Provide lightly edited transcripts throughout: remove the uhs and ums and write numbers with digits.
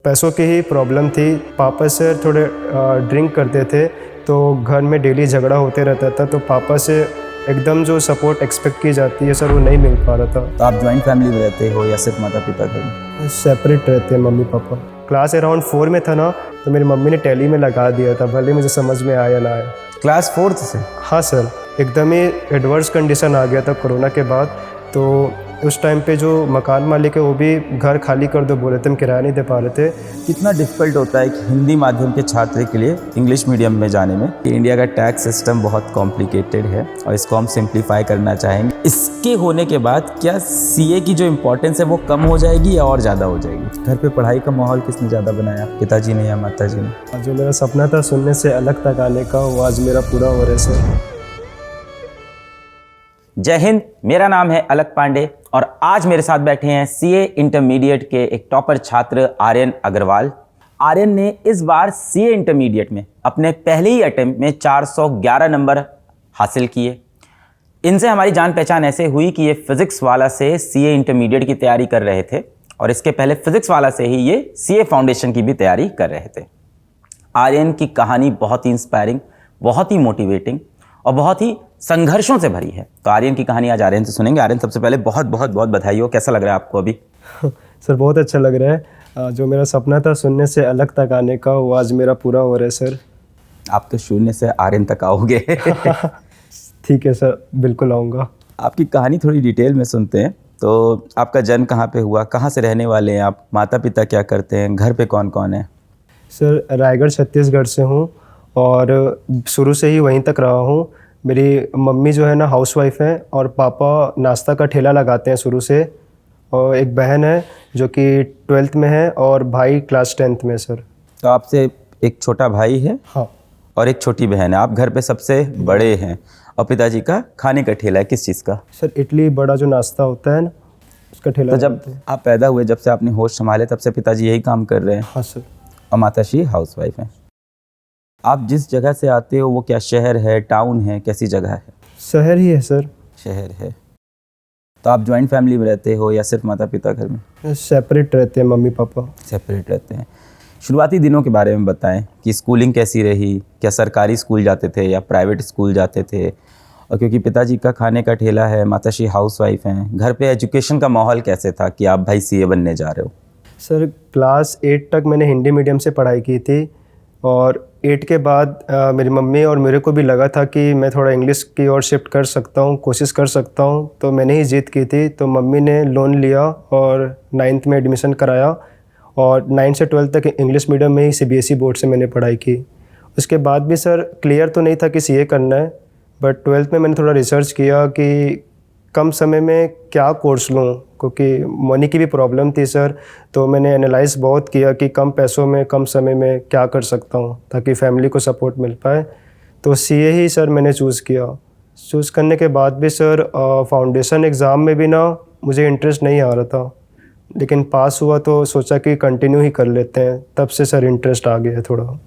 पैसों की ही प्रॉब्लम थी। पापा सर थोड़े ड्रिंक करते थे, तो घर में डेली झगड़ा होते रहता था। तो पापा से एकदम जो सपोर्ट एक्सपेक्ट की जाती है सर, वो नहीं मिल पा रहा था। तो आप जॉइंट फैमिली में रहते हो या सिर्फ माता पिता घर में? सेपरेट रहते हैं मम्मी पापा। क्लास अराउंड 4 में था ना, तो मेरी मम्मी ने टैली में लगा दिया था, भले मुझे समझ में आया ना आया। क्लास 4th से? हाँ सर, एकदम ही एडवर्स कंडीशन आ गया था कोरोना के बाद। तो उस टाइम पे जो मकान मालिक है वो भी घर खाली कर दो बोले थे, हम किराया नहीं दे पा रहे थे। कितना डिफिकल्ट होता है कि हिंदी माध्यम के छात्र के लिए इंग्लिश मीडियम में जाने में। इंडिया का टैक्स सिस्टम बहुत कॉम्प्लिकेटेड है और इसको हम सिंप्लीफाई करना चाहेंगे। इसके होने के बाद क्या सीए की जो इम्पोर्टेंस है वो कम हो जाएगी या और ज़्यादा हो जाएगी? घर पे पढ़ाई का माहौल किसने ज़्यादा बनाया, पिताजी ने या माता जी ने? जो मेरा सपना था सुनने से अलग तक आने का, वो आज मेरा पूरा हो रहा है सर। जय हिंद, मेरा नाम है अलक पांडे और आज मेरे साथ बैठे हैं सीए इंटरमीडिएट के एक टॉपर छात्र आर्यन अग्रवाल। आर्यन ने इस बार सीए इंटरमीडिएट में अपने पहले ही अटेम्प्ट में 411 नंबर हासिल किए। इनसे हमारी जान पहचान ऐसे हुई कि ये फिजिक्स वाला से सीए इंटरमीडिएट की तैयारी कर रहे थे और इसके पहले फिजिक्स वाला से ही ये सीए फाउंडेशन की भी तैयारी कर रहे थे। आर्यन की कहानी बहुत ही इंस्पायरिंग, बहुत ही मोटिवेटिंग और बहुत ही संघर्षों से भरी है। तो आर्यन की कहानी आज आर्यन से सुनेंगे। आर्यन, सबसे पहले बहुत बहुत बहुत बधाई हो। कैसा लग रहा है आपको अभी? सर बहुत अच्छा लग रहा है। जो मेरा सपना था सुनने से अलग तक आने का, वो आज मेरा पूरा हो रहा है सर। आप तो शून्य से आर्यन तक आओगे। ठीक है सर, बिल्कुल आऊँगा। आपकी कहानी थोड़ी डिटेल में सुनते हैं। तो आपका जन्म कहाँ पे हुआ, कहाँ से रहने वाले हैं आप, माता पिता क्या करते हैं, घर पे कौन कौन है? सर रायगढ़ छत्तीसगढ़ से हूँ और शुरू से ही वहीं तक रहा हूँ। मेरी मम्मी जो है ना हाउसवाइफ है और पापा नाश्ता का ठेला लगाते हैं शुरू से। और एक बहन है जो कि 12th में है और भाई क्लास 10th में सर। तो आपसे एक छोटा भाई है? हाँ। और एक छोटी बहन है। आप घर पे सबसे बड़े हैं और पिताजी का खाने का ठेला है। किस चीज़ का? सर इडली बड़ा जो नाश्ता होता है ना, उसका ठेला। तो जब आप पैदा हुए, जब से आपने होश संभाले, तब से पिताजी यही काम कर रहे हैं? हाँ सर। और माताश्री हाउसवाइफ हैं। आप जिस जगह से आते हो वो क्या शहर है, टाउन है, कैसी जगह है? शहर ही है सर। शहर है। तो आप जॉइंट फैमिली में रहते हो या सिर्फ माता पिता घर में? सेपरेट रहते हैं मम्मी पापा। सेपरेट रहते हैं। शुरुआती दिनों के बारे में बताएं कि स्कूलिंग कैसी रही, क्या सरकारी स्कूल जाते थे या प्राइवेट स्कूल जाते थे? और क्योंकि पिताजी का खाने का ठेला है, माताश्री हाउसवाइफ हैं, घर पे एजुकेशन का माहौल कैसे था कि आप भाई सीए बनने जा रहे हो? सर क्लास 8 तक मैंने हिंदी मीडियम से पढ़ाई की थी और 8 के बाद मेरी मम्मी और मेरे को भी लगा था कि मैं थोड़ा इंग्लिश की ओर शिफ्ट कर सकता हूँ, कोशिश कर सकता हूँ। तो मैंने ही जिद की थी, तो मम्मी ने लोन लिया और 9th में एडमिशन कराया और 9 से 12 तक इंग्लिश मीडियम में ही सीबीएसई बोर्ड से मैंने पढ़ाई की। उसके बाद भी सर क्लियर तो नहीं था कि सीए करना है, बट 12th में मैंने थोड़ा रिसर्च किया कि कम समय में क्या कोर्स लूँ, क्योंकि मनी की भी प्रॉब्लम थी सर। तो मैंने एनालाइज बहुत किया कि कम पैसों में कम समय में क्या कर सकता हूँ ताकि फैमिली को सपोर्ट मिल पाए। तो सीए ही सर मैंने चूज़ किया। चूज़ करने के बाद भी सर फाउंडेशन एग्ज़ाम में भी ना मुझे इंटरेस्ट नहीं आ रहा था, लेकिन पास हुआ तो सोचा कि कंटिन्यू ही कर लेते हैं। तब से सर इंटरेस्ट आ गया थोड़ा।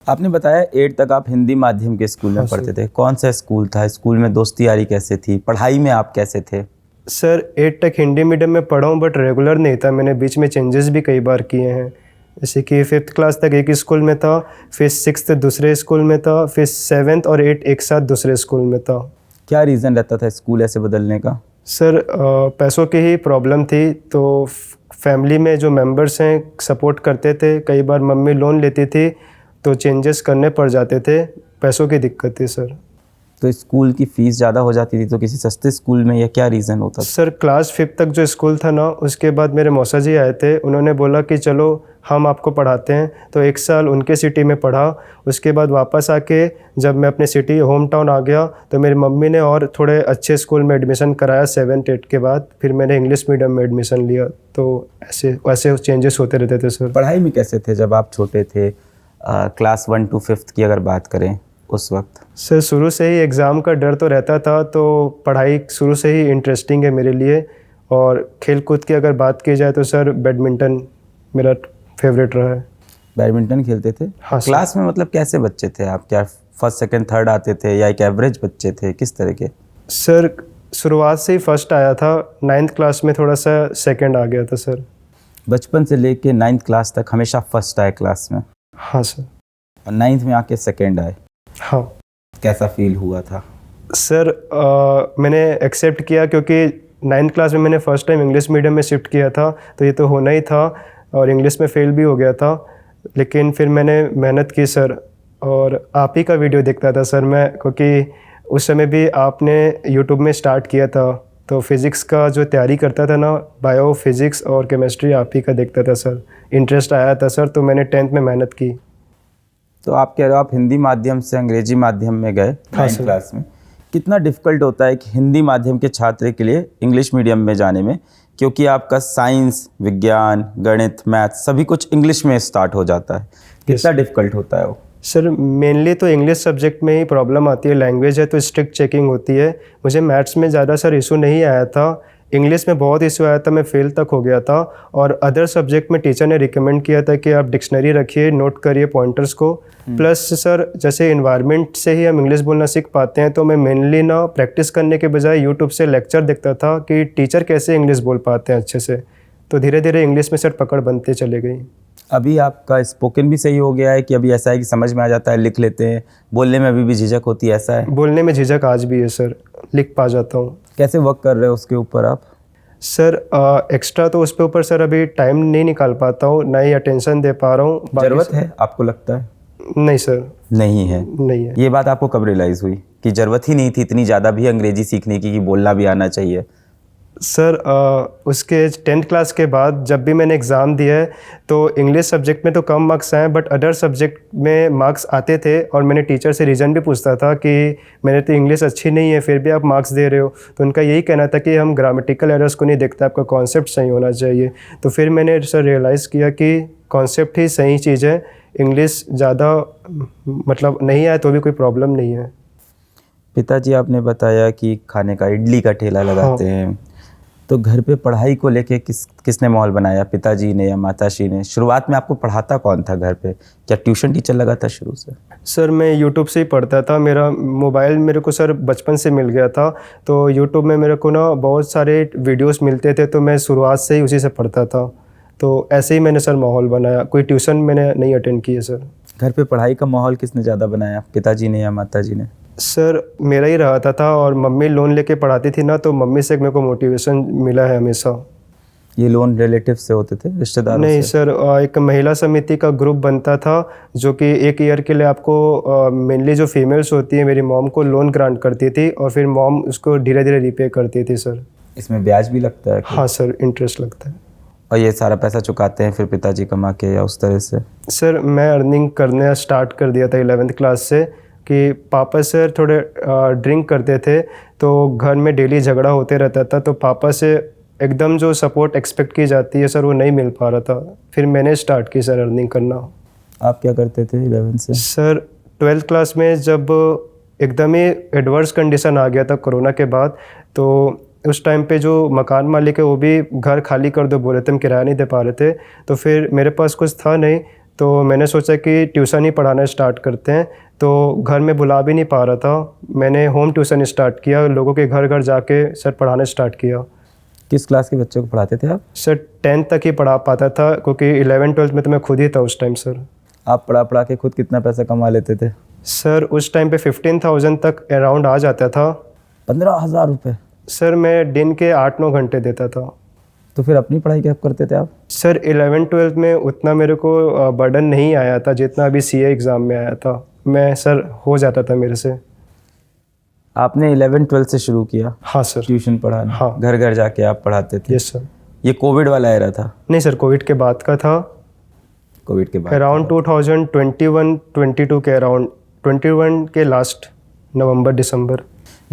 आपने बताया 8 तक आप हिंदी माध्यम के स्कूल में पढ़ते थे। कौन सा स्कूल था? स्कूल में दोस्ती यारी कैसे थी? पढ़ाई में आप कैसे थे? सर 8 तक हिंदी मीडियम में पढ़ा हूँ, बट रेगुलर नहीं था। मैंने बीच में चेंजेस भी कई बार किए हैं, जैसे कि 5th क्लास तक एक स्कूल में था, फिर 6th दूसरे स्कूल में था, फिर 7th और 8th एक साथ दूसरे स्कूल में था। क्या रीज़न रहता था स्कूल ऐसे बदलने का? सर पैसों की ही प्रॉब्लम थी। तो फैमिली में जो मेंबर्स हैं सपोर्ट करते थे, कई बार मम्मी लोन लेती थी तो चेंजेस करने पड़ जाते थे, पैसों की दिक्कत थी सर। तो स्कूल की फ़ीस ज़्यादा हो जाती थी तो किसी सस्ते स्कूल में, या क्या रीज़न होता था? सर क्लास 5th तक जो स्कूल था ना, उसके बाद मेरे मौसा जी आए थे। उन्होंने बोला कि चलो हम आपको पढ़ाते हैं। तो 1 साल उनके सिटी में पढ़ा। उसके बाद वापस आके जब मैं अपने सिटी होम टाउन आ गया तो मेरी मम्मी ने और थोड़े अच्छे स्कूल में एडमिशन कराया 7th 8th के बाद। फिर मैंने इंग्लिश मीडियम में एडमिशन लिया। तो ऐसे चेंजेस होते रहते थे सर। पढ़ाई में कैसे थे जब आप छोटे थे? क्लास 1 to 5th की अगर बात करें उस वक्त? सर शुरू से ही एग्ज़ाम का डर तो रहता था, तो पढ़ाई शुरू से ही इंटरेस्टिंग है मेरे लिए। और खेल कूद की अगर बात की जाए तो सर बैडमिंटन मेरा फेवरेट रहा है। बैडमिंटन खेलते थे? हाँ सर। क्लास में मतलब कैसे बच्चे थे आप? क्या फर्स्ट सेकंड थर्ड आते थे या एक एवरेज बच्चे थे? किस तरह के? सर शुरुआत से ही फर्स्ट आया था। 9th क्लास में थोड़ा सा सेकंड आ गया था सर। बचपन से लेके 9th क्लास तक हमेशा फर्स्ट आए क्लास में, हाँ सर। और 9th में आके सेकंड आए, हाँ कैसा फील हुआ था? सर, मैंने एक्सेप्ट किया क्योंकि 9th क्लास में मैंने फ़र्स्ट टाइम इंग्लिश मीडियम में शिफ्ट किया था, तो ये तो होना ही था और इंग्लिश में फ़ेल भी हो गया था। लेकिन फिर मैंने मेहनत की सर, और आप ही का वीडियो देखता था सर मैं, क्योंकि उस समय भी आपने यूट्यूब में स्टार्ट किया था, तो फिज़िक्स का जो तैयारी करता था ना, बायो फिज़िक्स और केमिस्ट्री आप ही का देखता था सर। इंटरेस्ट आया था सर, तो मैंने 10th में मेहनत की। तो आप कह रहे हो आप हिंदी माध्यम से अंग्रेजी माध्यम में गए 9th क्लास में, कितना डिफ़िकल्ट होता है कि हिंदी माध्यम के छात्र के लिए इंग्लिश मीडियम में जाने में, क्योंकि आपका साइंस, विज्ञान, गणित, मैथ सभी कुछ इंग्लिश में स्टार्ट हो जाता है, कितना डिफ़िकल्ट होता है वो? सर मेनली तो इंग्लिश सब्जेक्ट में ही प्रॉब्लम आती है, लैंग्वेज है तो स्ट्रिक्ट चेकिंग होती है। मुझे मैथ्स में ज़्यादा सर इशू नहीं आया था, इंग्लिश में बहुत इशू आया था, मैं फेल तक हो गया था। और अदर सब्जेक्ट में टीचर ने रिकमेंड किया था कि आप डिक्शनरी रखिए, नोट करिए पॉइंटर्स को। प्लस सर जैसे इन्वायरमेंट से ही हम इंग्लिश बोलना सीख पाते हैं, तो मैं मेनली ना प्रैक्टिस करने के बजाय यूट्यूब से लेक्चर देखता था कि टीचर कैसे इंग्लिश बोल पाते हैं अच्छे से। तो धीरे धीरे इंग्लिश में सर पकड़ बनते चले गई। अभी आपका स्पोकन भी सही हो गया है कि अभी ऐसा है कि समझ में आ जाता है, लिख लेते हैं, बोलने में अभी भी झिझक होती है, ऐसा है? बोलने में झिझक आज भी है सर, लिख पा जाता हूँ। कैसे वर्क कर रहे हो उसके ऊपर आप? सर एक्स्ट्रा तो उसके ऊपर सर अभी टाइम नहीं निकाल पाता हूँ, ना ही अटेंशन दे पा रहा हूँ। ज़रूरत है आपको लगता है? नहीं सर, नहीं है। नहीं है। ये बात आपको कब रियलाइज़ हुई कि ज़रूरत ही नहीं थी इतनी ज़्यादा भी अंग्रेजी सीखने की, कि बोलना भी आना चाहिए? सर उसके 10th क्लास के बाद जब भी मैंने एग्ज़ाम दिया है, तो इंग्लिश सब्जेक्ट में तो कम मार्क्स आए, बट अदर सब्जेक्ट में मार्क्स आते थे। और मैंने टीचर से रीज़न भी पूछता था कि मैंने तो इंग्लिश अच्छी नहीं है, फिर भी आप मार्क्स दे रहे हो। तो उनका यही कहना था कि हम ग्रामेटिकल एरर्स को नहीं देखते, आपका कॉन्सेप्ट सही होना चाहिए। तो फिर मैंने सर रियलाइज़ किया कि कॉन्सेप्ट ही सही चीज़ है, इंग्लिश ज़्यादा मतलब नहीं आए तो भी कोई प्रॉब्लम नहीं है। पिताजी आपने बताया कि खाने का इडली का ठेला लगाते हैं, तो घर पे पढ़ाई को लेके किसने माहौल बनाया, पिताजी ने या माताश्री ने? शुरुआत में आपको पढ़ाता कौन था घर पे? क्या ट्यूशन टीचर लगा था शुरू से? सर मैं यूट्यूब से ही पढ़ता था, मेरा मोबाइल मेरे को सर बचपन से मिल गया था, तो यूट्यूब में मेरे को ना बहुत सारे वीडियोस मिलते थे, तो मैं शुरुआत से ही उसी से पढ़ता था। तो ऐसे ही मैंने सर माहौल बनाया, कोई ट्यूशन मैंने नहीं अटेंड किया सर। घर पे पढ़ाई का माहौल किसने ज़्यादा बनाया, पिताजी ने या माताजी ने? सर मेरा ही रहता था, और मम्मी लोन लेके पढ़ाती थी ना, तो मम्मी से मेरे को मोटिवेशन मिला है हमेशा। ये लोन रिलेटिव से होते थे, रिश्तेदारों नहीं से? सर, एक महिला समिति का ग्रुप बनता था, जो कि 1 ईयर के लिए आपको मेनली जो फीमेल्स होती हैं, मेरी मॉम को लोन ग्रांट करती थी, और फिर मॉम उसको धीरे धीरे रीपे करती थी सर। इसमें ब्याज भी लगता है? हाँ सर, इंटरेस्ट लगता है। और ये सारा पैसा चुकाते हैं फिर पिताजी कमा के, या उस तरह से? सर मैं अर्निंग करना स्टार्ट कर दिया था 11th क्लास से, कि पापा सर थोड़े ड्रिंक करते थे, तो घर में डेली झगड़ा होते रहता था, तो पापा से एकदम जो सपोर्ट एक्सपेक्ट की जाती है सर, वो नहीं मिल पा रहा था। फिर मैंने स्टार्ट की सर अर्निंग करना। आप क्या करते थे 11 से? सर 12th क्लास में जब एकदम ही एडवर्स कंडीशन आ गया था कोरोना के बाद, तो उस टाइम पे जो मकान मालिक है वो भी घर खाली कर दो बोल रहे थे, हम किराया नहीं दे पा रहे थे। तो फिर मेरे पास कुछ था नहीं, तो मैंने सोचा कि ट्यूशन ही पढ़ाना स्टार्ट करते हैं। तो घर में बुला भी नहीं पा रहा था, मैंने होम ट्यूशन स्टार्ट किया, लोगों के घर घर जाके सर पढ़ाना स्टार्ट किया। किस क्लास के बच्चों को पढ़ाते थे आप? सर 10th तक ही पढ़ा पाता था, क्योंकि 11th-12th में तो मैं खुद ही था उस टाइम सर। आप पढ़ा के खुद कितना पैसा कमा लेते थे? सर उस टाइम पे 15,000 तक अराउंड आ जाता था। 15,000 रुपये? सर मैं दिन के 8-9 घंटे देता था। तो फिर अपनी पढ़ाई क्या करते थे आप? सर 11th-12th में उतना मेरे को बर्डन नहीं आया था जितना अभी CA एग्ज़ाम में आया था। मैं सर हो जाता था मेरे से। आपने 11-12 से शुरू किया? हाँ सर। ट्यूशन पढ़ाना? हाँ। घर घर जाके आप पढ़ाते थे? Yes sir. ये कोविड वाला एरा था? नहीं सर, कोविड के बाद का था। कोविड के बाद अराउंड 2021-22 के अराउंड, 21 के लास्ट नवंबर दिसंबर।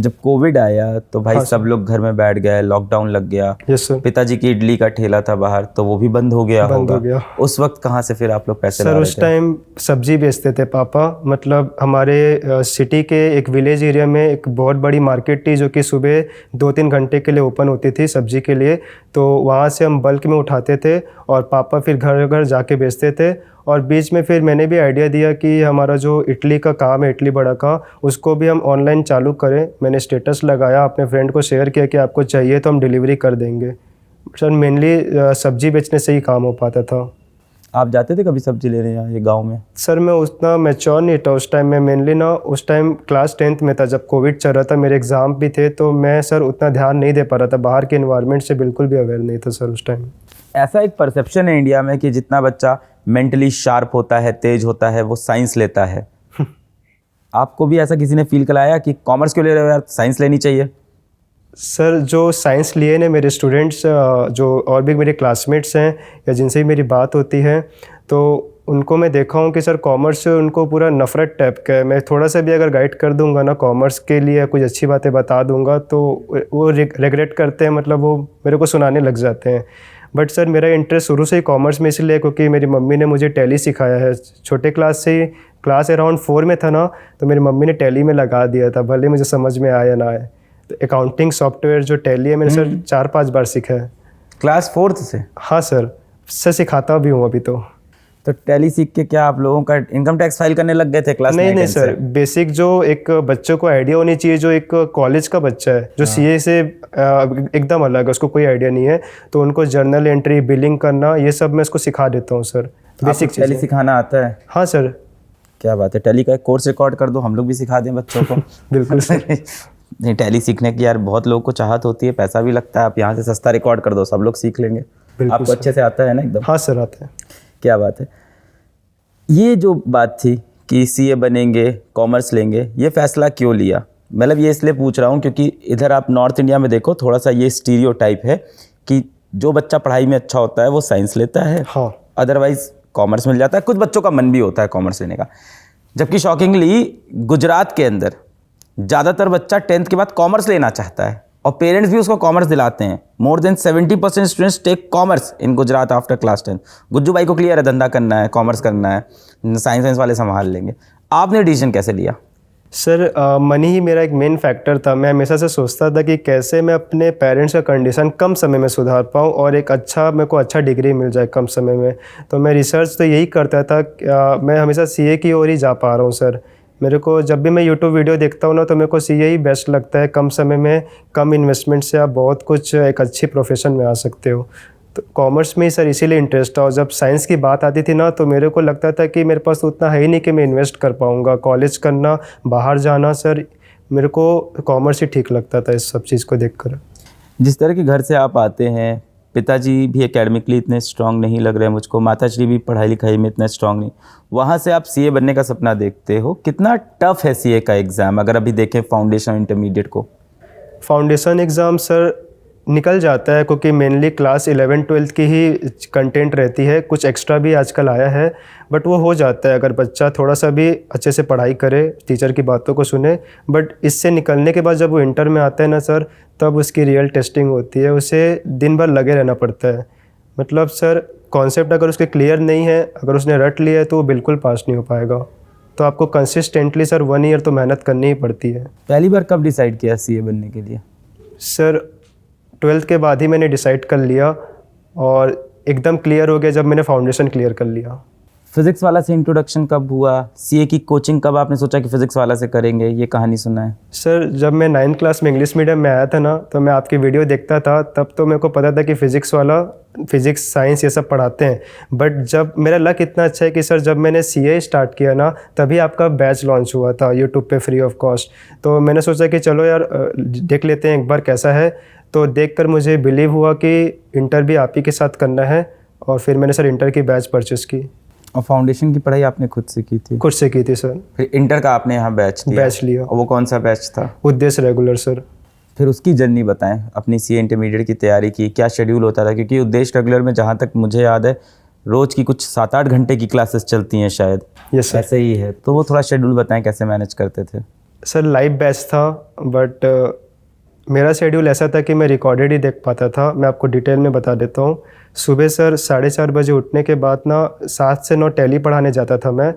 जब कोविड आया तो भाई हाँ सब लोग घर में बैठ गए, लॉकडाउन लग गया। Yes sir. पिताजी की इडली का ठेला था बाहर, तो वो भी बंद हो गया बंद होगा। हो गया। उस वक्त कहाँ से फिर आप लोग पैसे ला सर रहे उस थे? टाइम सब्जी बेचते थे पापा, मतलब हमारे सिटी के एक विलेज एरिया में एक बहुत बड़ी मार्केट थी, जो कि सुबह 2-3 घंटे के लिए ओपन होती थी सब्जी के लिए। तो वहाँ से हम बल्क में उठाते थे, और पापा फिर घर घर जाके बेचते थे। और बीच में फिर मैंने भी आइडिया दिया कि हमारा जो इडली का काम है, इडली बड़ा का, उसको भी हम ऑनलाइन चालू करें। मैंने स्टेटस लगाया, अपने फ्रेंड को शेयर किया कि आपको चाहिए तो हम डिलीवरी कर देंगे। सर मेनली सब्जी बेचने से ही काम हो पाता था। आप जाते थे कभी सब्जी लेने यहाँ ये गांव में? सर मैं उतना मैच्योर नहीं था उस टाइम में, मेनली ना उस टाइम क्लास 10th में था जब कोविड चल रहा था, मेरे एग्ज़ाम भी थे, तो मैं सर उतना ध्यान नहीं दे पा रहा था, बाहर के इन्वायरमेंट से बिल्कुल भी अवेयर नहीं था सर उस टाइम। ऐसा एक परसेप्शन है इंडिया में कि जितना बच्चा मेंटली शार्प होता है, तेज होता है, वो साइंस लेता है। आपको भी ऐसा किसी ने फील कराया कि कॉमर्स क्यों ले रहे हो यार, साइंस लेनी चाहिए? सर जो साइंस लिए ने मेरे स्टूडेंट्स, जो और भी मेरे क्लासमेट्स हैं या जिनसे भी मेरी बात होती है, तो उनको मैं देखा हूँ कि सर कॉमर्स से उनको पूरा नफ़रत टाइप का है। मैं थोड़ा सा भी अगर गाइड कर दूंगा ना कॉमर्स के लिए, कुछ अच्छी बातें बता दूंगा, तो वो रिग्रेट करते हैं, मतलब वो मेरे को सुनाने लग जाते हैं। बट सर मेरा इंटरेस्ट शुरू से ही कॉमर्स में इसलिए क्योंकि मेरी मम्मी ने मुझे टैली सिखाया है छोटे क्लास से ही। क्लास अराउंड 4 में था ना, तो मेरी मम्मी ने टैली में लगा दिया था, भले मुझे समझ में आया ना आए। तो अकाउंटिंग सॉफ्टवेयर जो टैली है मैंने सर 4-5 बार सीखा है। क्लास 4th से? हाँ सर सिखाता भी हूँ अभी तो। टैली सीख के क्या आप लोगों का इनकम टैक्स फाइल करने लग गए थे क्लास 9-10 से? नहीं सर, बेसिक जो एक बच्चों को आइडिया होनी चाहिए, जो एक कॉलेज का बच्चा है जो सीए से एकदम अलग है, उसको कोई आइडिया नहीं है, तो उनको जर्नल एंट्री, बिलिंग करना, ये सब मैं उसको सिखा देता हूँ सर। बेसिक टैली सिखाना आता है? हाँ सर। क्या बात है, टैली का एक कोर्स रिकॉर्ड कर दो, हम लोग भी सिखा दें बच्चों को। बिल्कुल सर। नहीं, टैली सीखने की यार बहुत लोगों को चाहत होती है, पैसा भी लगता है, आप यहाँ से सस्ता रिकॉर्ड कर दो, सब लोग सीख लेंगे। आपको अच्छे से आता है ना एकदम? हाँ सर आता है। क्या बात है। ये जो बात थी कि सीए बनेंगे, कॉमर्स लेंगे, ये फैसला क्यों लिया? मतलब ये इसलिए पूछ रहा हूँ क्योंकि इधर आप नॉर्थ इंडिया में देखो, थोड़ा सा ये स्टीरियोटाइप है कि जो बच्चा पढ़ाई में अच्छा होता है वो साइंस लेता है, हाँ, अदरवाइज कॉमर्स मिल जाता है। कुछ बच्चों का मन भी होता है कॉमर्स लेने का, जबकि शॉकिंगली गुजरात के अंदर ज़्यादातर बच्चा 10th के बाद कॉमर्स लेना चाहता है और पेरेंट्स भी उसको कॉमर्स दिलाते हैं। More than 70% students take commerce in Gujarat after class 10। Gujju भाई को क्लियर है, धंधा करना है, कॉमर्स करना है, साइंस वाले संभाल लेंगे। आपने डिसीजन कैसे लिया? सर मनी ही मेरा एक मेन फैक्टर था। मैं हमेशा से सोचता था कि कैसे मैं अपने पेरेंट्स का कंडीशन कम समय में सुधार पाऊँ और एक अच्छा, मेरे को अच्छा डिग्री मिल जाए कम समय में। तो मैं रिसर्च तो यही करता था, मैं हमेशा सीए की ओर ही जा पा रहा हूँ सर। मेरे को जब भी मैं यूट्यूब वीडियो देखता हूँ ना, तो मेरे को सीए ही बेस्ट लगता है। कम समय में, कम इन्वेस्टमेंट से आप बहुत कुछ एक अच्छी प्रोफेशन में आ सकते हो। तो कॉमर्स में ही सर इसीलिए इंटरेस्ट था। और जब साइंस की बात आती थी ना, तो मेरे को लगता था कि मेरे पास उतना है ही नहीं कि मैं इन्वेस्ट कर पाऊँगा। कॉलेज करना, बाहर जाना, सर मेरे को कॉमर्स ही ठीक लगता था इस सब चीज़ को देखकर। जिस तरह के घर से आप आते हैं, पिताजी भी एकेडमिकली इतने स्ट्रांग नहीं लग रहे हैं मुझको, माताश्री भी पढ़ाई लिखाई में इतना स्ट्रांग नहीं, वहाँ से आप सीए बनने का सपना देखते हो। कितना टफ है सीए का एग्ज़ाम अगर अभी देखें फाउंडेशन इंटरमीडिएट को? फाउंडेशन एग्ज़ाम सर निकल जाता है क्योंकि मेनली क्लास 11-12 की ही कंटेंट रहती है, कुछ एक्स्ट्रा भी आजकल आया है, बट वो हो जाता है अगर बच्चा थोड़ा सा भी अच्छे से पढ़ाई करे, टीचर की बातों को सुने। बट इससे निकलने के बाद जब वो इंटर में आता है ना सर, तब उसकी रियल टेस्टिंग होती है, उसे दिन भर लगे रहना पड़ता है। मतलब सर कॉन्सेप्ट अगर उसके क्लियर नहीं है, अगर उसने रट लिया है, तो वो बिल्कुल पास नहीं हो पाएगा। तो आपको कंसिस्टेंटली सर 1 ईयर तो मेहनत करनी ही पड़ती है। पहली बार कब डिसाइड किया सीए बनने के लिए? सर 12th के बाद ही मैंने डिसाइड कर लिया और एकदम क्लियर हो गया जब मैंने फाउंडेशन क्लियर कर लिया। फिज़िक्स वाला से इंट्रोडक्शन कब हुआ? सीए की कोचिंग कब आपने सोचा कि फ़िज़िक्स वाला से करेंगे? ये कहानी सुना है सर। जब मैं 9th क्लास में इंग्लिश मीडियम में आया था ना, तो मैं आपकी वीडियो देखता था, तब तो मेरे को पता था कि फ़िज़िक्स वाला, फ़िज़िक्स साइंस ये सब पढ़ाते हैं। बट जब मेरा लक इतना अच्छा है कि सर जब मैंने सीए स्टार्ट किया ना, तभी आपका बैच लॉन्च हुआ था यूट्यूब पे फ्री ऑफ कॉस्ट। तो मैंने सोचा कि चलो यार देख लेते हैं एक बार कैसा है। तो देखकर मुझे बिलीव हुआ कि इंटर भी आप ही के साथ करना है, और फिर मैंने सर इंटर की बैच परचेज़ की। और फाउंडेशन की पढ़ाई आपने खुद से की थी? खुद से की थी सर। फिर इंटर का आपने यहाँ बैच लिया। और वो कौन सा बैच था? उद्देश्य रेगुलर सर। फिर उसकी जर्नी बताएं, अपनी सीए इंटरमीडिएट की तैयारी की, क्या शेड्यूल होता था? क्योंकि उद्देश्य रेगुलर में जहाँ तक मुझे याद है, रोज़ की कुछ 7-8 घंटे की क्लासेस चलती हैं शायद। Yes sir. ऐसे ही है, तो वो थोड़ा शेड्यूल बताएं कैसे मैनेज करते थे? सर लाइव बैच था, बट मेरा शेड्यूल ऐसा था कि मैं रिकॉर्डेड ही देख पाता था। मैं आपको डिटेल में बता देता हूँ। सुबह सर 4:30 बजे उठने के बाद ना 7 से 9 टैली पढ़ाने जाता था मैं।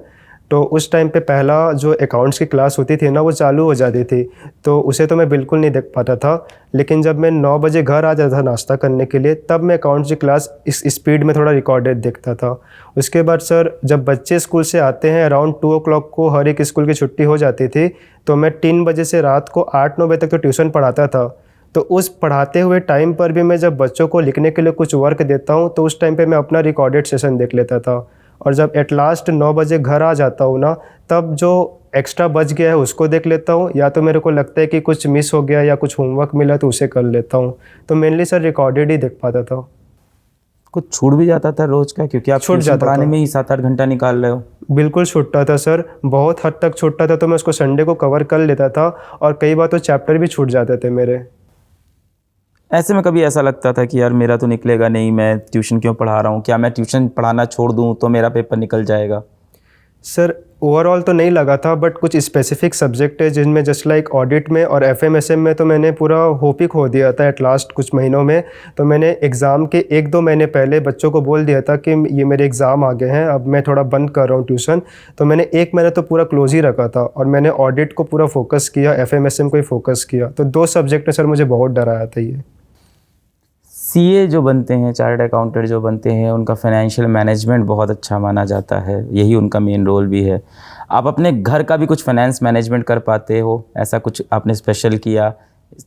तो उस टाइम पे पहला जो अकाउंट्स की क्लास होती थी ना, वो चालू हो जाती थी, तो उसे तो मैं बिल्कुल नहीं देख पाता था। लेकिन जब मैं 9 बजे घर आ जाता था नाश्ता करने के लिए, तब मैं अकाउंट्स की क्लास इस स्पीड में थोड़ा रिकॉर्डेड देखता था। उसके बाद सर जब बच्चे स्कूल से आते हैं अराउंड 2 o'clock को, हर एक स्कूल की छुट्टी हो जाती थी, तो मैं 3 बजे से रात को 8-9 बजे तक तो ट्यूशन पढ़ाता था। तो उस पढ़ाते हुए टाइम पर भी मैं जब बच्चों को लिखने के लिए कुछ वर्क देता हूँ तो उस टाइम पे मैं अपना रिकॉर्डेड सेशन देख लेता था, और जब एट लास्ट 9 बजे घर आ जाता हूँ ना, तब जो एक्स्ट्रा बच गया है उसको देख लेता हूँ, या तो मेरे को लगता है कि कुछ मिस हो गया या कुछ होमवर्क मिला तो उसे कर लेता हूँ। तो मेनली सर रिकॉर्डेड ही देख पाता था। कुछ छूट भी जाता था रोज का, क्योंकि आप छूट ट्यूशन जाता पढ़ाने था। में ही 7-8 घंटा निकाल रहे हो। बिल्कुल छूटता था सर, बहुत हद तक छूटता था। तो मैं उसको संडे को कवर कर लेता था, और कई बार तो चैप्टर भी छूट जाते थे मेरे। ऐसे में कभी ऐसा लगता था कि यार मेरा तो निकलेगा नहीं, मैं ट्यूशन क्यों पढ़ा रहा हूँ, क्या मैं ट्यूशन पढ़ाना छोड़ दूँ तो मेरा पेपर निकल जाएगा? सर ओवरऑल तो नहीं लगा था, बट कुछ स्पेसिफिक सब्जेक्ट है जिनमें जस्ट लाइक ऑडिट में और एफएमएसएम में तो मैंने पूरा होप ही खो दिया था एट लास्ट कुछ महीनों में। तो मैंने एग्ज़ाम के 1-2 महीने पहले बच्चों को बोल दिया था कि ये मेरे एग्ज़ाम आ गए हैं, अब मैं थोड़ा बंद कर रहा हूँ ट्यूशन। तो मैंने 1 महीना तो पूरा क्लोज ही रखा था, और मैंने ऑडिट को पूरा फोकस किया, एफएमएसएम को ही फोकस किया। तो 2 सब्जेक्ट ने सर मुझे बहुत डराया था ये। सीए जो बनते हैं, चार्टर्ड अकाउंटेंट जो बनते हैं, उनका फाइनेंशियल मैनेजमेंट बहुत अच्छा माना जाता है, यही उनका मेन रोल भी है। आप अपने घर का भी कुछ फाइनेंस मैनेजमेंट कर पाते हो? ऐसा कुछ आपने स्पेशल किया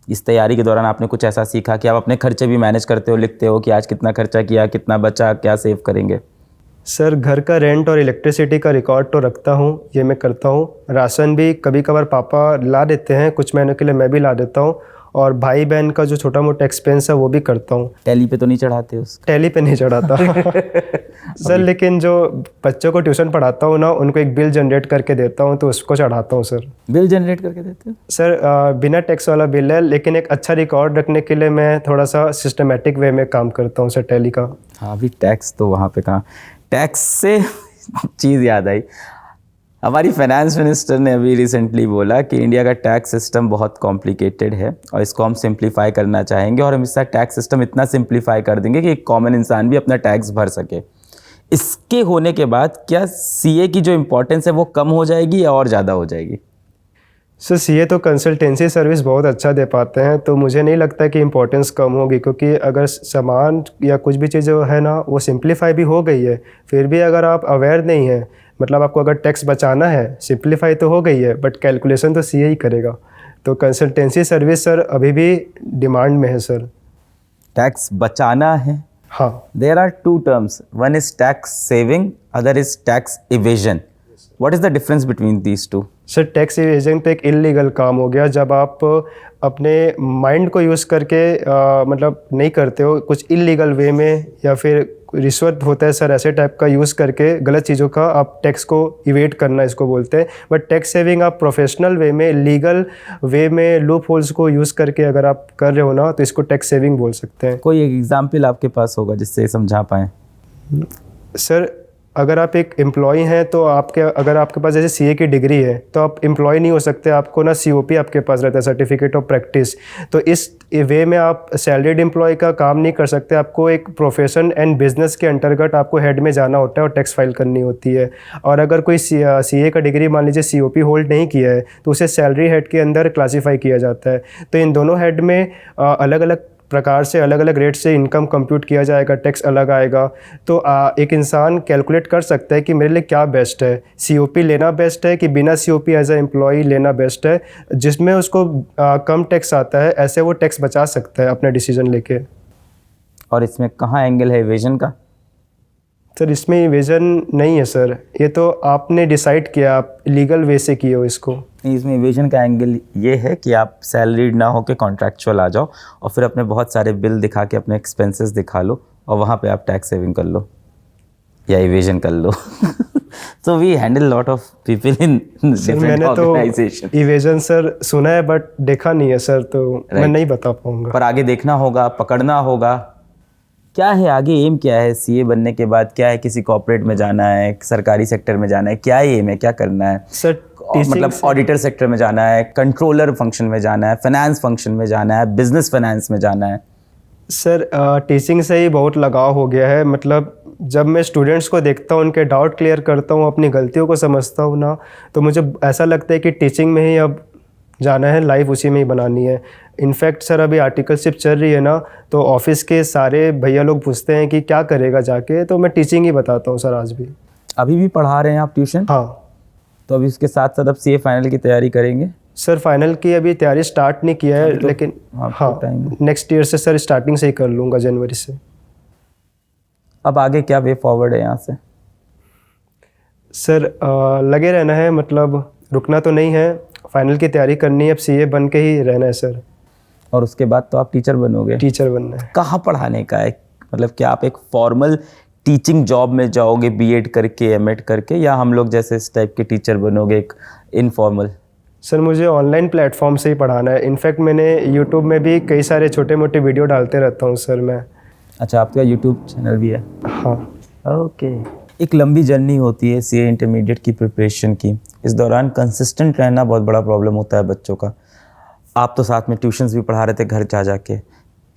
इस तैयारी के दौरान? आपने कुछ ऐसा सीखा कि आप अपने खर्चे भी मैनेज करते हो, लिखते हो कि आज कितना खर्चा किया, कितना बचा, क्या सेव करेंगे? सर घर का रेंट और इलेक्ट्रिसिटी का रिकॉर्ड तो रखता हूँ, ये मैं करता हूँ। राशन भी कभी कभार पापा ला देते हैं, कुछ महीनों के लिए मैं भी ला देता हूँ। और भाई बहन का जो छोटा मोटा एक्सपेंस है वो भी करता हूँ। टैली पे तो नहीं चढ़ाते उसको? टैली पे नहीं चढ़ाता सर, लेकिन जो बच्चों को ट्यूशन पढ़ाता हूँ ना, उनको एक बिल जनरेट करके देता हूँ, तो उसको चढ़ाता हूँ सर। बिल जनरेट करके देते हो? सर बिना टैक्स वाला बिल है, लेकिन एक अच्छा रिकॉर्ड रखने के लिए मैं थोड़ा सा सिस्टमेटिक वे में काम करता हूँ सर टैली का। हाँ, अभी टैक्स तो वहाँ पे कहाँ। टैक्स से चीज़ याद आई, हमारी फाइनेंस मिनिस्टर ने अभी रिसेंटली बोला कि इंडिया का टैक्स सिस्टम बहुत कॉम्प्लिकेटेड है और इसको हम सिंप्लीफाई करना चाहेंगे, और हम इसका टैक्स सिस्टम इतना सिंप्लीफाई कर देंगे कि एक कॉमन इंसान भी अपना टैक्स भर सके। इसके होने के बाद क्या सीए की जो इम्पोर्टेंस है वो कम हो जाएगी या और ज़्यादा हो जाएगी? सर सीए तो कंसल्टेंसी सर्विस बहुत अच्छा दे पाते हैं, तो मुझे नहीं लगता कि इम्पोर्टेंस कम होगी, क्योंकि अगर सामान या कुछ भी चीज़ जो है ना वो सिंप्लीफाई भी हो गई है, फिर भी अगर आप अवेयर नहीं है, मतलब आपको अगर टैक्स बचाना है, सिंप्लीफाई तो हो गई है बट कैलकुलेशन तो सीए ही करेगा। तो कंसल्टेंसी सर्विस सर अभी भी डिमांड में है सर। टैक्स बचाना है? हाँ। There are two terms, one is tax saving, other is tax evasion. What is the difference between these two? Sir tax evasion तो एक इलीगल काम हो गया, जब आप अपने माइंड को यूज़ करके मतलब नहीं करते हो, कुछ इलीगल वे में, या फिर रिश्वत होता है सर, ऐसे टाइप का यूज़ करके गलत चीज़ों का आप टैक्स को इवेट करना इसको बोलते हैं। बट टैक्स सेविंग आप प्रोफेशनल वे में, लीगल वे में लूप होल्स को यूज़ करके अगर आप कर रहे हो ना, तो इसको टैक्स सेविंग बोल सकते हैं। कोई एग्जाम्पल आपके पास होगा जिससे समझा पाएँ? सर अगर आप एक एम्प्लॉय हैं तो अगर आपके पास जैसे सीए की डिग्री है तो आप एम्प्लॉय नहीं हो सकते, आपको ना सीओपी आपके पास रहता है, सर्टिफिकेट ऑफ प्रैक्टिस। तो इस वे में आप सैलरीड एम्प्लॉय का काम नहीं कर सकते, आपको एक प्रोफेशन एंड बिजनेस के अंतर्गत आपको हेड में जाना होता है और टैक्स फाइल करनी होती है। और अगर कोई सीए का डिग्री मान लीजिए सीओपी होल्ड नहीं किया है तो उसे सैलरी हेड के अंदर क्लासीफाई किया जाता है। तो इन दोनों हेड में अलग अलग प्रकार से अलग अलग रेट से इनकम कंप्यूट किया जाएगा, टैक्स अलग आएगा। तो एक इंसान कैलकुलेट कर सकता है कि मेरे लिए क्या बेस्ट है, सीओपी लेना बेस्ट है कि बिना सीओपी एज ए एम्प्लॉय लेना बेस्ट है, जिसमें उसको कम टैक्स आता है, ऐसे वो टैक्स बचा सकता है अपना डिसीजन लेके। और इसमें कहाँ एंगल है इवेजन का? सर इसमें इवेजन नहीं है सर, ये तो आपने डिसाइड किया, आप लीगल वे से किए हो इसको। नहीं, इसमें इवेजन का एंगल ये है कि आप सैलरीड ना होकर कॉन्ट्रैक्चुअल आ जाओ और फिर अपने बहुत सारे बिल दिखा के अपने एक्सपेंसेस दिखा लो और वहाँ पे आप टैक्स सेविंग कर लो या इवेजन कर लो। तो we handle lot of people in different organisation. Evasion sir सुना है बट देखा नहीं है सर, तो मैं नहीं बता पाऊंगा। पर आगे देखना होगा, पकड़ना होगा। क्या है आगे एम, क्या है सीए बनने के बाद? क्या है, किसी कॉर्पोरेट में जाना है, सरकारी सेक्टर में जाना है, क्या एम है, क्या करना है सर? मतलब ऑडिटर सेक्टर में जाना है, कंट्रोलर फंक्शन में जाना है, फाइनेंस फंक्शन में जाना है, बिजनेस फाइनेंस में जाना है? सर टीचिंग से ही बहुत लगाव हो गया है। मतलब जब मैं स्टूडेंट्स को देखता हूँ, उनके डाउट क्लियर करता हूँ, अपनी गलतियों को समझता हूँ ना, तो मुझे ऐसा लगता है कि टीचिंग में ही अब जाना है, लाइफ उसी में ही बनानी है। इनफैक्ट सर अभी आर्टिकलशिप चल रही है ना, तो ऑफिस के सारे भैया लोग पूछते हैं कि क्या करेगा जाके, तो मैं टीचिंग ही बताता हूँ सर आज भी। अभी भी पढ़ा रहे हैं आप ट्यूशन? हाँ। तो अभी उसके साथ साथ अब सीए फाइनल की तैयारी करेंगे? सर फाइनल की अभी तैयारी स्टार्ट नहीं किया है, लेकिन हाँ नेक्स्ट ईयर से सर स्टार्टिंग से ही कर लूँगा, जनवरी से। अब आगे क्या वे फॉरवर्ड है यहाँ से? सर लगे रहना है, मतलब रुकना तो नहीं है, फाइनल की तैयारी करनी है, अब सीए बन के ही रहना है सर। और उसके बाद तो आप टीचर बनोगे? टीचर बनना है। कहाँ पढ़ाने का है, मतलब क्या आप एक फॉर्मल टीचिंग जॉब में जाओगे बीएड करके एमएड करके, या हम लोग जैसे इस टाइप के टीचर बनोगे एक इनफॉर्मल? सर मुझे ऑनलाइन प्लेटफॉर्म से ही पढ़ाना है। इनफैक्ट मैंने यूट्यूब में भी कई सारे छोटे मोटे वीडियो डालते रहता हूँ सर मैं। अच्छा, आपका यूट्यूब चैनल भी है? हाँ। ओके। एक लंबी जर्नी होती है सीए इंटरमीडिएट की प्रिपरेशन की। इस दौरान कंसिस्टेंट रहना बहुत बड़ा प्रॉब्लम होता है बच्चों का। आप तो साथ में ट्यूशन्स भी पढ़ा रहे थे घर जा के,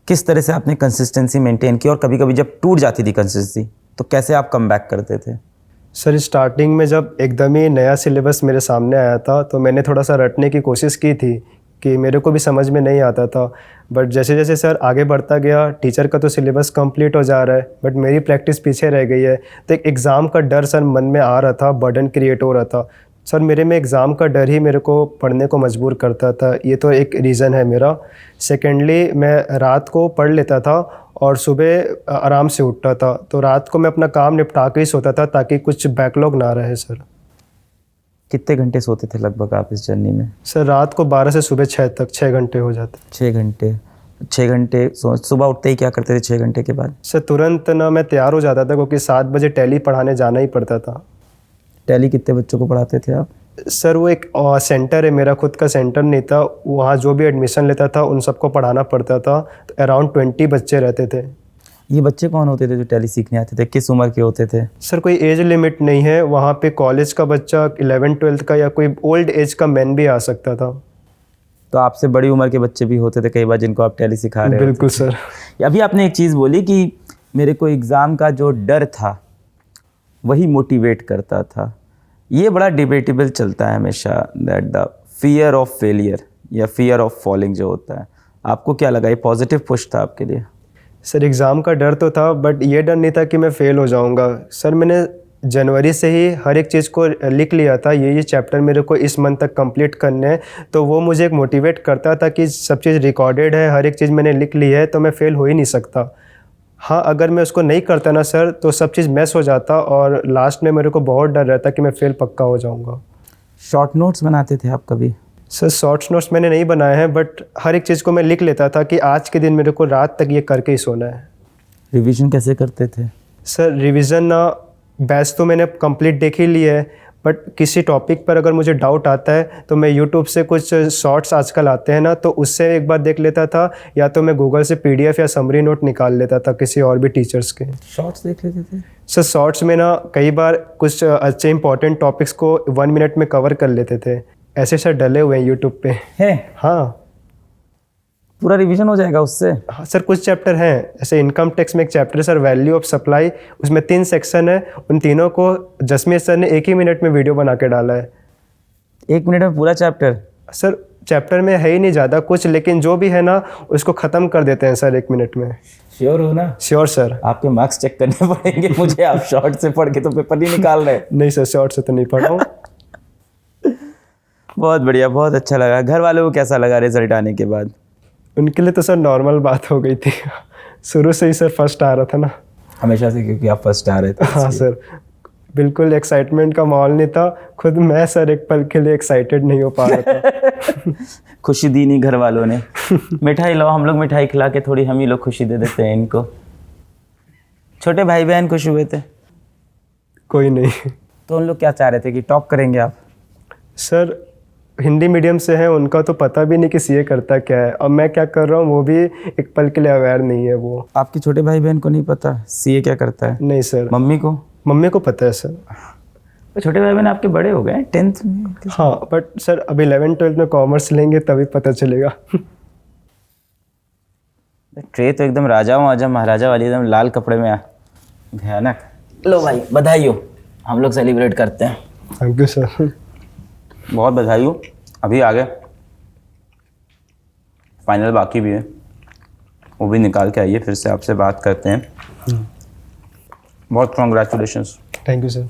किस तरह से आपने कंसिस्टेंसी मेंटेन की, और कभी कभी जब टूट जाती थी कंसिस्टेंसी तो कैसे आप कम बैक करते थे? सर स्टार्टिंग में जब एकदम ही नया सिलेबस मेरे सामने आया था तो मैंने थोड़ा सा रटने की कोशिश की थी कि मेरे को भी समझ में नहीं आता था, बट जैसे जैसे सर आगे बढ़ता गया, टीचर का तो सिलेबस कंप्लीट हो जा रहा है बट मेरी प्रैक्टिस पीछे रह गई है, तो एक एग्ज़ाम का डर सर मन में आ रहा था, बर्डन क्रिएट हो रहा था सर मेरे में। एग्ज़ाम का डर ही मेरे को पढ़ने को मजबूर करता था, ये तो एक रीज़न है मेरा। सेकेंडली मैं रात को पढ़ लेता था और सुबह आराम से उठता था, तो रात को मैं अपना काम निपटा के ही सोता था ताकि कुछ बैकलॉग ना रहे सर। कितने घंटे सोते थे लगभग आप इस जर्नी में? सर रात को 12 से सुबह 6 तक 6 घंटे हो जाते। 6 घंटे सुबह उठते ही क्या करते थे 6 घंटे के बाद? सर तुरंत ना मैं तैयार हो जाता था क्योंकि 7 बजे टैली पढ़ाने जाना ही पड़ता था। टैली कितने बच्चों को पढ़ाते थे आप? सर वो एक सेंटर है, मेरा खुद का सेंटर नहीं था, वहाँ जो भी एडमिशन लेता था उन सबको पढ़ाना पड़ता था, तो अराउंड 20 बच्चे रहते थे। ये बच्चे कौन होते थे जो टैली सीखने आते थे, किस उम्र के होते थे? सर कोई एज लिमिट नहीं है, वहाँ पे कॉलेज का बच्चा 11-12 का या कोई ओल्ड एज का मैन भी आ सकता था। तो आपसे बड़ी उम्र के बच्चे भी होते थे कई बार जिनको आप टैली सिखा रहे? बिल्कुल सर। अभी आपने एक चीज़ बोली कि मेरे को एग्ज़ाम का जो डर था वही मोटिवेट करता था। ये बड़ा डिबेटेबल चलता है हमेशा, that the fear of failure या फियर ऑफ फॉलिंग जो होता है, आपको क्या लगा, ये पॉजिटिव पुश था आपके लिए? सर एग्ज़ाम का डर तो था बट ये डर नहीं था कि मैं फ़ेल हो जाऊंगा। सर मैंने जनवरी से ही हर एक चीज़ को लिख लिया था, ये चैप्टर मेरे को इस मंथ तक कंप्लीट करने हैं, तो वो मुझे एक मोटिवेट करता था कि सब चीज़ रिकॉर्डेड है, हर एक चीज़ मैंने लिख ली है, तो मैं फ़ेल हो ही नहीं सकता। हाँ अगर मैं उसको नहीं करता ना सर तो सब चीज़ मैस हो जाता और लास्ट में मेरे को बहुत डर रहता कि मैं फ़ेल पक्का हो जाऊँगा। शॉर्ट नोट्स बनाते थे आप कभी? सर शॉर्ट्स नोट्स मैंने नहीं बनाए हैं बट हर एक चीज़ को मैं लिख लेता था कि आज के दिन मेरे को रात तक ये करके ही सोना है। रिवीजन कैसे करते थे? सर रिवीजन ना बैच तो मैंने कंप्लीट देख ही ली है, बट किसी टॉपिक पर अगर मुझे डाउट आता है तो मैं यूट्यूब से कुछ शॉर्ट्स आजकल आते हैं ना, तो उससे एक बार देख लेता था, या तो मैं गूगल से पीडीएफ या समरी नोट निकाल लेता था किसी और भी टीचर्स के। शॉर्ट्स देख लेते थे? सर शॉर्ट्स में ना कई बार कुछ अच्छे इंपॉर्टेंट टॉपिक्स को 1 मिनट में कवर कर लेते थे, ऐसे सर डले हुए हैं यूट्यूब पे। है? हाँ पूरा रिवीजन हो जाएगा उससे? हाँ सर कुछ चैप्टर हैं, ऐसे इनकम टैक्स में एक चैप्टर है सर वैल्यू ऑफ सप्लाई, उसमें 3 सेक्शन है, उन तीनों को जसमीत सर ने 1 ही मिनट में वीडियो बना के डाला है। 1 मिनट में पूरा चैप्टर? सर चैप्टर में है ही नहीं ज़्यादा कुछ, लेकिन जो भी है ना उसको ख़त्म कर देते हैं सर 1 मिनट में। श्योर हो ना? Sure sir. आपके मार्क्स चेक करने पड़ेंगे मुझे, आप शॉर्ट से पढ़ के तो पेपर नहीं निकाल रहे। नहीं सर शॉर्ट से तो नहीं पढ़ा हूँ। बहुत बढ़िया, बहुत अच्छा लगा। घर वालों को कैसा लगा रिजल्ट आने के बाद? उनके लिए तो सर नॉर्मल बात हो गई थी, शुरू से ही सर फर्स्ट आ रहा था ना। हमेशा से, क्योंकि आप फर्स्ट आ रहे थे। हाँ सर बिल्कुल एक्साइटमेंट का माहौल नहीं था, खुद मैं सर एक पल के लिए एक्साइटेड नहीं हो पा रहा था। खुशी दी नहीं घर वालों ने? मिठाई लाओ, हम लोग मिठाई खिला के थोड़ी हम ही लोग खुशी दे देते हैं इनको। छोटे भाई बहन खुश हुए थे? कोई नहीं। तो उन लोग क्या चाह रहे थे कि टॉप करेंगे आप? सर हिंदी मीडियम से है, उनका तो पता भी नहीं कि सीए करता क्या है, और मैं क्या कर रहा हूँ वो भी एक पल के लिए अवेयर नहीं है वो। आपके छोटे भाई बहन को नहीं पता सीए क्या करता है? नहीं सर। मम्मी को? मम्मी को पता है सर। तो छोटे भाई बहन आपके बड़े हो गए 10th में? हाँ बट सर अब 11-12 में कॉमर्स लेंगे तभी पता चलेगा। ट्रे तो एकदम राजाओं आजा महाराजा वाली एकदम लाल कपड़े में भयानक। लो भाई बधाई हो, हम लोग सेलिब्रेट करते हैं। Thank you sir. बहुत बधाई हो। अभी आगे फाइनल बाकी भी है, वो भी निकाल के आइए, फिर से आपसे बात करते हैं। बहुत कॉन्ग्रेचुलेशंस। Thank you sir.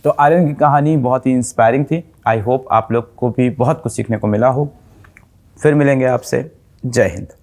तो आर्यन की कहानी बहुत ही इंस्पायरिंग थी। आई होप आप लोग को भी बहुत कुछ सीखने को मिला हो। फिर मिलेंगे आपसे। जय हिंद।